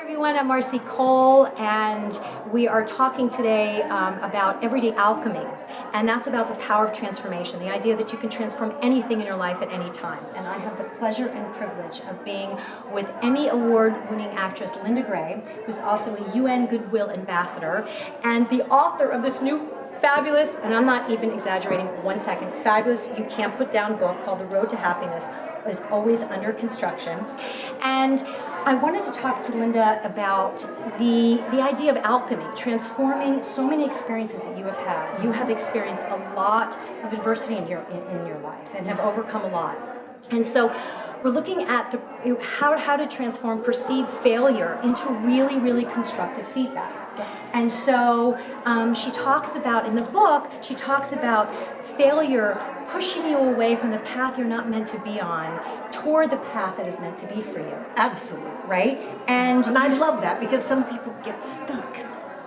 everyone, I'm Marcy Cole, and we are talking today about everyday alchemy, and that's about the power of transformation, the idea that you can transform anything in your life at any time. And I have the pleasure and privilege of being with Emmy Award winning actress Linda Gray, who's also a UN Goodwill Ambassador, and the author of this new fabulous, and I'm not even exaggerating 1 second, fabulous, you can't put down book called The Road to Happiness, is always under construction. And I wanted to talk to Linda about the idea of alchemy, transforming so many experiences that you have had. You have experienced a lot of adversity in your life and have overcome a lot. And so we're looking at how to transform perceived failure into really, really constructive feedback. And so she talks about, in the book, she talks about failure pushing you away from the path you're not meant to be on toward the path that is meant to be for you. Absolutely. Right? And I love that because some people get stuck.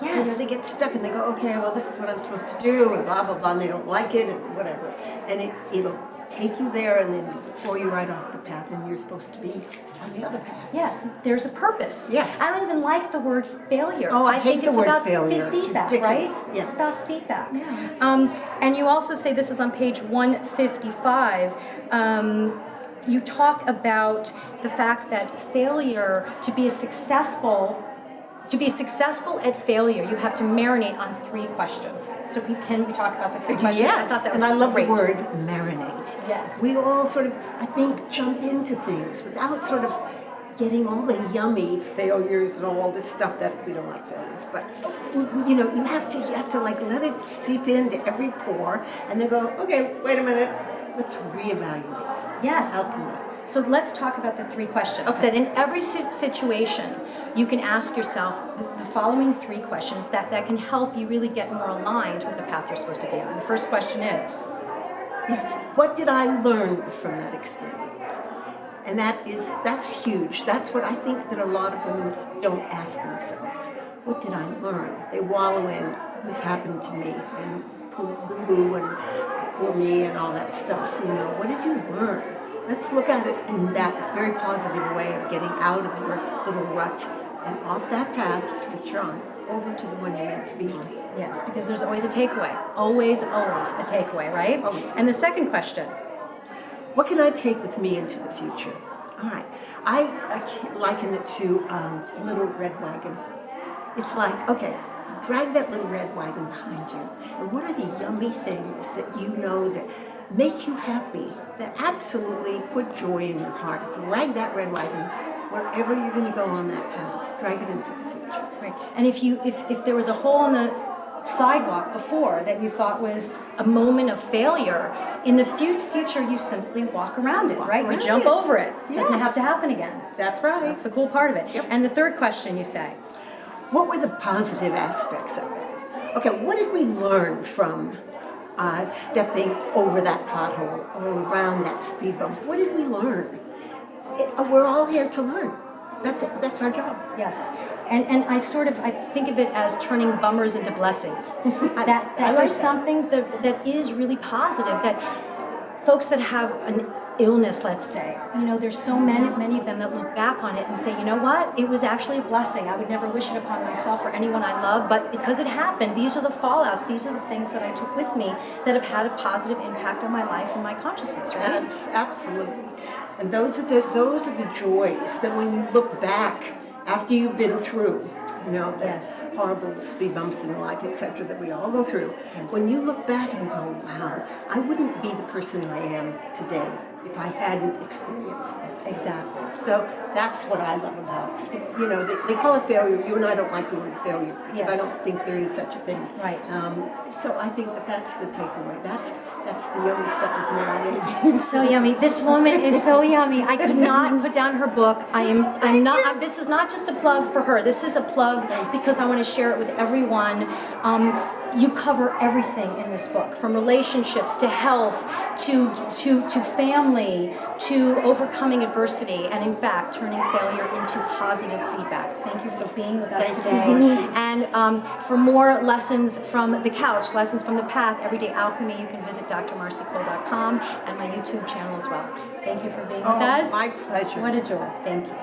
Yes. You know, they get stuck and they go, okay, well, this is what I'm supposed to do, and blah, blah, blah, and they don't like it, and whatever. And it'll take you there and then throw you right off the path, and you're supposed to be on the other path. Yes, there's a purpose. Yes. I don't even like the word failure. Oh, I hate think the it's word about failure. feedback, It's right? ridiculous. Yeah. It's about feedback. Yeah. And you also say, this is on page 155, you talk about the fact that failure, to be successful at failure, you have to marinate on 3 questions. So can we talk about the 3 questions? Yes, I thought that was and I love great. the word marinate. Yes. We all sort of, I think, jump into things without sort of getting all the yummy failures and all this stuff that we don't like failures. But you know, you have to like let it seep into every pore, and then go, okay, wait a minute, let's reevaluate. Yes. Alchemy. So let's talk about the 3 questions. Okay. That in every situation, you can ask yourself the following 3 questions that can help you really get more aligned with the path you're supposed to be on. The first question is, Yes. What did I learn from that experience? And that's huge. That's what I think that a lot of women don't ask themselves. What did I learn? They wallow in, this happened to me, and boo-boo and poor me and all that stuff. You know, what did you learn? Let's look at it in that very positive way of getting out of your little rut and off that path that you're on, over to the one you're meant to be on. yes, because there's always a takeaway. Always a takeaway, right? Always. And the second question, What can I take with me into the future? All right, I liken it to a little red wagon. It's like, okay, drag that little red wagon behind you. And what are the yummy things that you know that make you happy, that absolutely put joy in your heart? Drag that red wagon wherever you're going to go on that path. Drag it into the future. right? And if there was a hole in the sidewalk before that you thought was a moment of failure, in the future you simply walk around it, right? You jump over it. It doesn't Yes. have to happen again. That's right. That's the cool part of it. Yep. And the third question you say, What were the positive aspects of it? Okay, what did we learn from stepping over that pothole or around that speed bump? What did we learn? We're all here to learn. That's our job. yes. And I think of it as turning bummers into blessings. that I like there's that. something that is really positive, that folks that have an illness, let's say, you know, there's so many of them that look back on it and say, you know what, it was actually a blessing. I would never wish it upon myself or anyone I love, but because it happened, these are the fallouts, these are the things that I took with me that have had a positive impact on my life and my consciousness, right? Absolutely. And those are the joys that when you look back after you've been through, you know, the Yes. horrible speed bumps in life, etc., that we all go through. Yes. When you look back and go, wow, I wouldn't be the person I am today if I hadn't experienced that. Exactly. So that's what I love about it. You know, they call it failure. You and I don't like the word failure because I Yes. don't think there is such a thing. Right. So I think that's the takeaway. That's the yummy stuff of marinating. So yummy. This woman is so yummy. I could not put down her book. This is not just a plug for her. This is a plug because I want to share it with everyone. You cover everything in this book, from relationships to health, to family, to overcoming adversity, and in fact, turning failure into positive feedback. Thank you for being with us today. And for more lessons from the couch, lessons from the path, everyday alchemy, you can visit drmarcycole.com and my YouTube channel as well. Thank you for being with us. My pleasure. What a joy. Thank you.